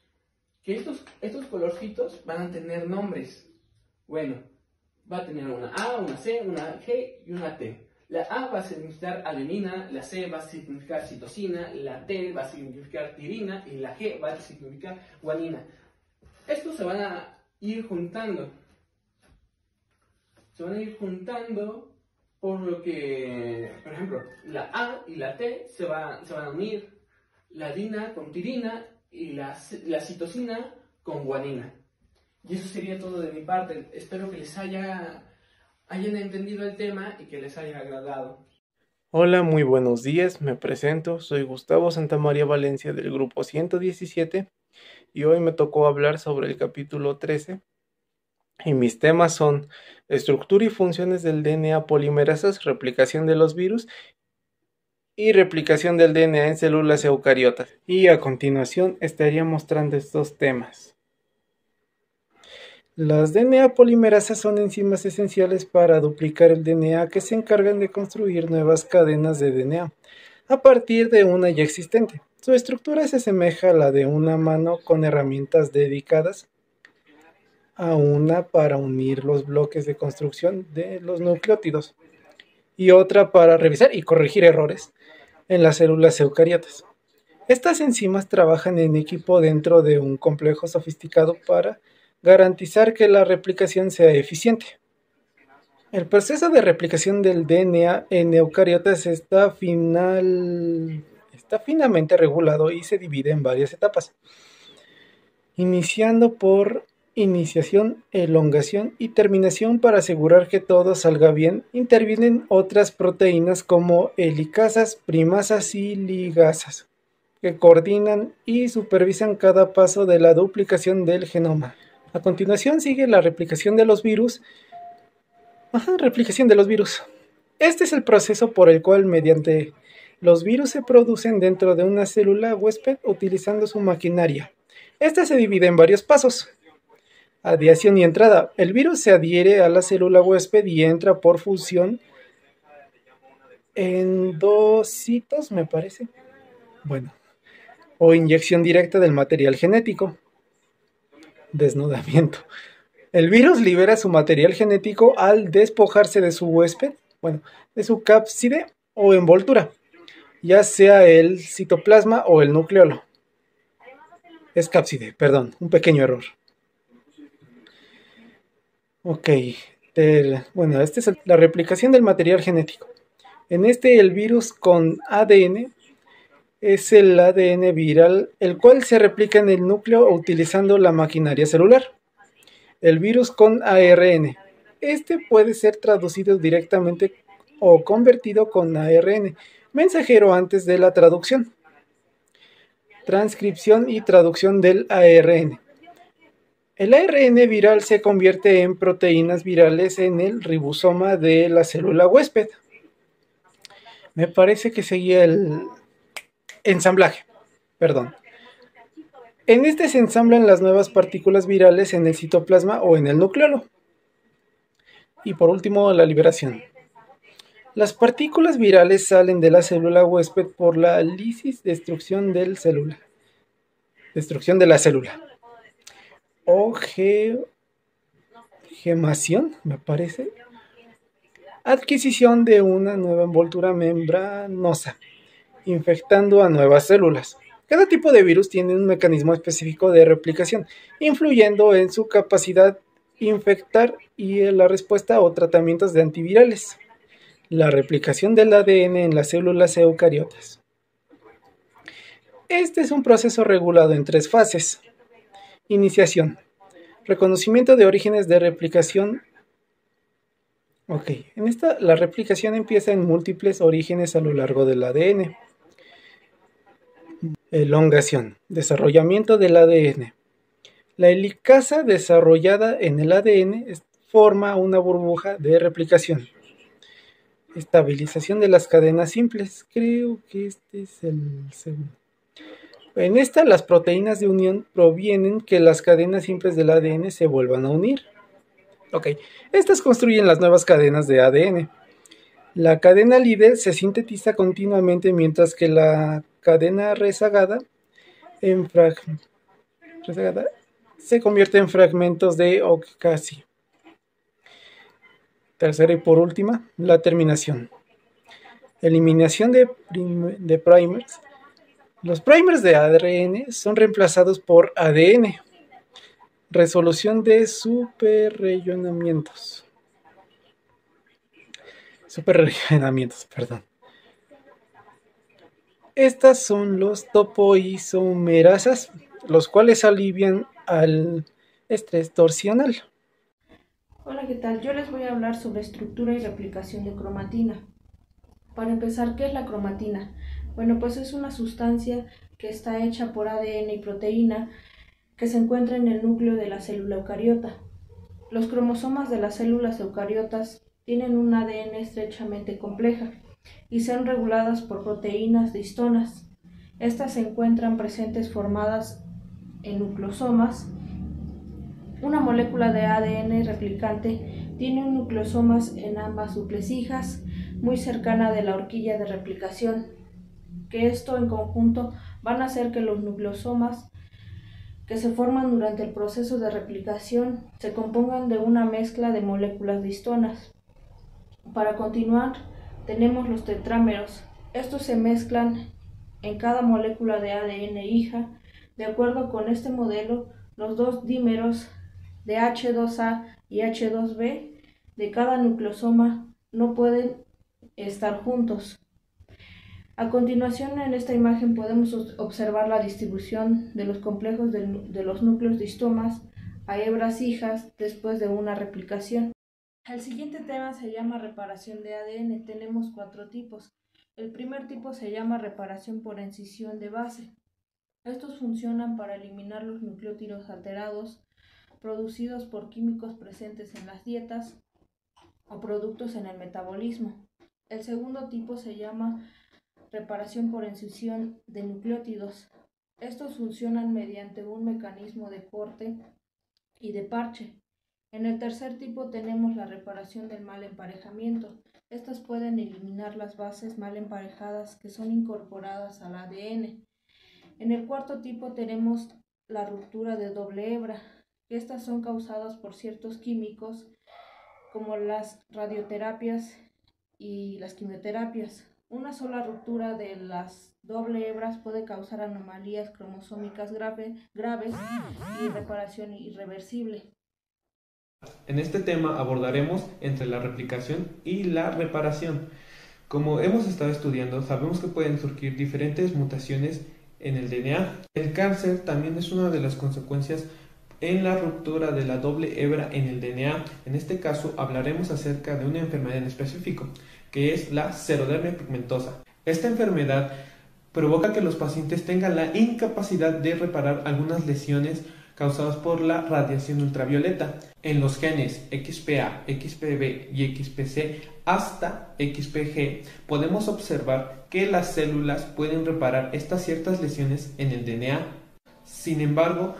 que estos colorcitos van a tener nombres. Bueno, va a tener una A, una C, una G y una T. La A va a significar adenina, la C va a significar citosina, la T va a significar tirina y la G va a significar guanina. Estos se van a ir juntando. Se van a ir juntando por lo que, por ejemplo, la A y la T se van a unir, la adenina con tirina y la citosina con guanina. Y eso sería todo de mi parte. Espero que les hayan entendido el tema y que les haya agradado. Hola, muy buenos días. Me presento. Soy Gustavo Santamaría Valencia del grupo 117 y hoy me tocó hablar sobre el capítulo 13. Y mis temas son estructura y funciones del DNA polimerasas, replicación de los virus y replicación del DNA en células eucariotas. Y a continuación estaría mostrando estos temas. Las DNA polimerasas son enzimas esenciales para duplicar el DNA que se encargan de construir nuevas cadenas de DNA a partir de una ya existente. Su estructura se asemeja a la de una mano con herramientas dedicadas a una para unir los bloques de construcción de los nucleótidos y otra para revisar y corregir errores en las células eucariotas. Estas enzimas trabajan en equipo dentro de un complejo sofisticado para garantizar que la replicación sea eficiente. El proceso de replicación del DNA en eucariotas está finamente regulado y se divide en varias etapas, iniciando por iniciación, elongación y terminación. Para asegurar que todo salga bien, intervienen otras proteínas como helicasas, primasas y ligasas, que coordinan y supervisan cada paso de la duplicación del genoma. A continuación sigue la replicación de los virus. Este es el proceso por el cual mediante los virus se producen dentro de una célula huésped utilizando su maquinaria. Esta se divide en varios pasos. Adhesión y entrada. El virus se adhiere a la célula huésped y entra por fusión endocitos, me parece. Bueno, o inyección directa del material genético. Desnudamiento. El virus libera su material genético al despojarse de su huésped, bueno, de su cápside o envoltura, ya sea el citoplasma o el nucleolo. Es cápside, perdón, un pequeño error. Ok, bueno, esta es la replicación del material genético. En este, el virus con ADN es el ADN viral, el cual se replica en el núcleo utilizando la maquinaria celular. El virus con ARN. Este puede ser traducido directamente o convertido con ARN, mensajero antes de la traducción. Transcripción y traducción del ARN. El ARN viral se convierte en proteínas virales en el ribosoma de la célula huésped. Me parece que seguía el ensamblaje. Perdón. En este se ensamblan las nuevas partículas virales en el citoplasma o en el nucleolo. Y por último, la liberación. Las partículas virales salen de la célula huésped por la lisis, destrucción de la célula. O gemación, me parece. Adquisición de una nueva envoltura membranosa, infectando a nuevas células. Cada tipo de virus tiene un mecanismo específico de replicación, influyendo en su capacidad infectar y en la respuesta o tratamientos de antivirales. La replicación del ADN en las células eucariotas. Este es un proceso regulado en 3 fases. Iniciación. Reconocimiento de orígenes de replicación. Ok, en esta la replicación empieza en múltiples orígenes a lo largo del ADN. Elongación. Desarrollamiento del ADN. La helicasa desarrollada en el ADN forma una burbuja de replicación. Estabilización de las cadenas simples. Creo que este es el segundo. En esta, las proteínas de unión provienen que las cadenas simples del ADN se vuelvan a unir. Ok, estas construyen las nuevas cadenas de ADN. La cadena líder se sintetiza continuamente mientras que la cadena rezagada se convierte en fragmentos de ocasi. Tercera y por última, la terminación. Eliminación de primers. Los primers de ARN son reemplazados por ADN. Resolución de superrellenamientos, perdón. Estas son los topoisomerasas, los cuales alivian al estrés torsional. Hola, ¿qué tal? Yo les voy a hablar sobre estructura y replicación de cromatina. Para empezar, ¿qué es la cromatina? Bueno, pues es una sustancia que está hecha por ADN y proteína que se encuentra en el núcleo de la célula eucariota. Los cromosomas de las células eucariotas tienen un ADN estrechamente compleja y son reguladas por proteínas de histonas. Estas se encuentran presentes formadas en nucleosomas. Una molécula de ADN replicante tiene un nucleosomas en ambas nucleosijas, muy cercana de la horquilla de replicación, que esto en conjunto van a hacer que los nucleosomas que se forman durante el proceso de replicación se compongan de una mezcla de moléculas de histonas. Para continuar, tenemos los tetrámeros. Estos se mezclan en cada molécula de ADN hija. De acuerdo con este modelo, los dos dímeros de H2A y H2B de cada nucleosoma no pueden estar juntos. A continuación, en esta imagen podemos observar la distribución de los complejos de los núcleos de histomas a hebras hijas después de una replicación. El siguiente tema se llama reparación de ADN. Tenemos 4 tipos. El primer tipo se llama reparación por escisión de base. Estos funcionan para eliminar los nucleótidos alterados producidos por químicos presentes en las dietas o productos en el metabolismo. El segundo tipo se llama reparación por escisión de nucleótidos. Estos funcionan mediante un mecanismo de corte y de parche. En el tercer tipo tenemos la reparación del mal emparejamiento. Estas pueden eliminar las bases mal emparejadas que son incorporadas al ADN. En el cuarto tipo tenemos la ruptura de doble hebra. Estas son causadas por ciertos químicos como las radioterapias y las quimioterapias. Una sola ruptura de las doble hebras puede causar anomalías cromosómicas graves y reparación irreversible. En este tema abordaremos entre la replicación y la reparación. Como hemos estado estudiando, sabemos que pueden surgir diferentes mutaciones en el DNA. El cáncer también es una de las consecuencias en la ruptura de la doble hebra en el DNA. En este caso hablaremos acerca de una enfermedad en específico, que es la xerodermia pigmentosa. Esta enfermedad provoca que los pacientes tengan la incapacidad de reparar algunas lesiones causadas por la radiación ultravioleta. En los genes XPA, XPB y XPC hasta XPG podemos observar que las células pueden reparar estas ciertas lesiones en el DNA. Sin embargo,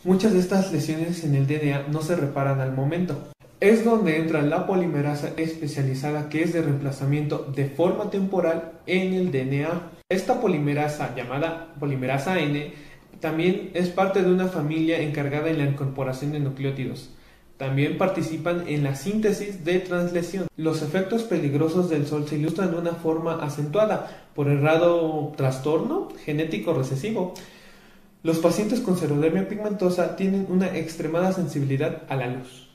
muchas de estas lesiones en el DNA no se reparan al momento. Es donde entra la polimerasa especializada, que es de reemplazamiento de forma temporal en el DNA. Esta polimerasa, llamada polimerasa N, también es parte de una familia encargada en la incorporación de nucleótidos. También participan en la síntesis de translesión. Los efectos peligrosos del sol se ilustran de una forma acentuada por el raro trastorno genético recesivo. Los pacientes con xerodermia pigmentosa tienen una extremada sensibilidad a la luz.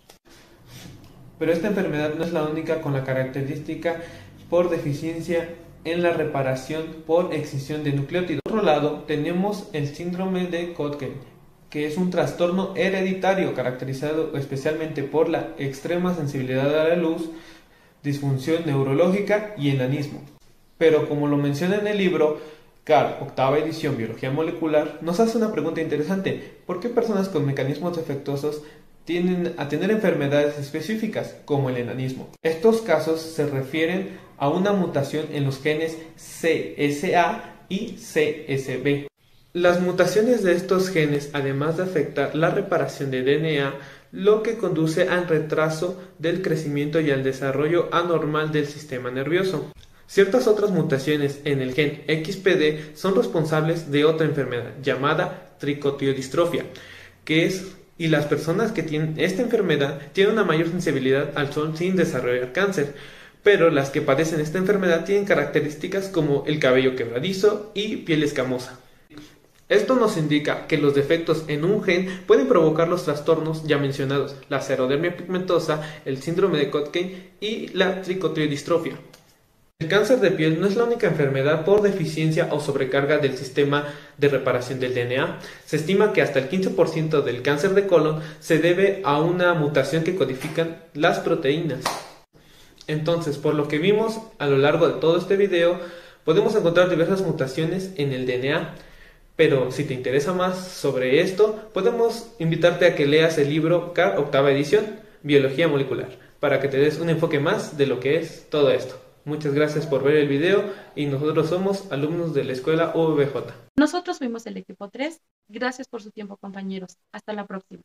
Pero esta enfermedad no es la única con la característica por deficiencia en la reparación por excisión de nucleótidos. Por otro lado, tenemos el síndrome de Cocktail, que es un trastorno hereditario caracterizado especialmente por la extrema sensibilidad a la luz, disfunción neurológica y enanismo. Pero como lo menciona en el libro CAR, octava edición, Biología Molecular, nos hace una pregunta interesante: ¿por qué personas con mecanismos defectuosos tienden a tener enfermedades específicas como el enanismo? Estos casos se refieren a una mutación en los genes CSA y CSB. Las mutaciones de estos genes, además de afectar la reparación de DNA, lo que conduce al retraso del crecimiento y al desarrollo anormal del sistema nervioso. Ciertas otras mutaciones en el gen XPD son responsables de otra enfermedad llamada tricotiodistrofia, y las personas que tienen esta enfermedad tienen una mayor sensibilidad al sol sin desarrollar cáncer, pero las que padecen esta enfermedad tienen características como el cabello quebradizo y piel escamosa. Esto nos indica que los defectos en un gen pueden provocar los trastornos ya mencionados: la xerodermia pigmentosa, el síndrome de Cocktail y la tricotiodistrofia. El cáncer de piel no es la única enfermedad por deficiencia o sobrecarga del sistema de reparación del DNA. Se estima que hasta el 15% del cáncer de colon se debe a una mutación que codifican las proteínas. Entonces, por lo que vimos a lo largo de todo este video, podemos encontrar diversas mutaciones en el DNA. Pero si te interesa más sobre esto, podemos invitarte a que leas el libro CAR, octava edición, Biología Molecular, para que te des un enfoque más de lo que es todo esto. Muchas gracias por ver el video y nosotros somos alumnos de la escuela UVJ. Nosotros fuimos el equipo 3. Gracias por su tiempo, compañeros. Hasta la próxima.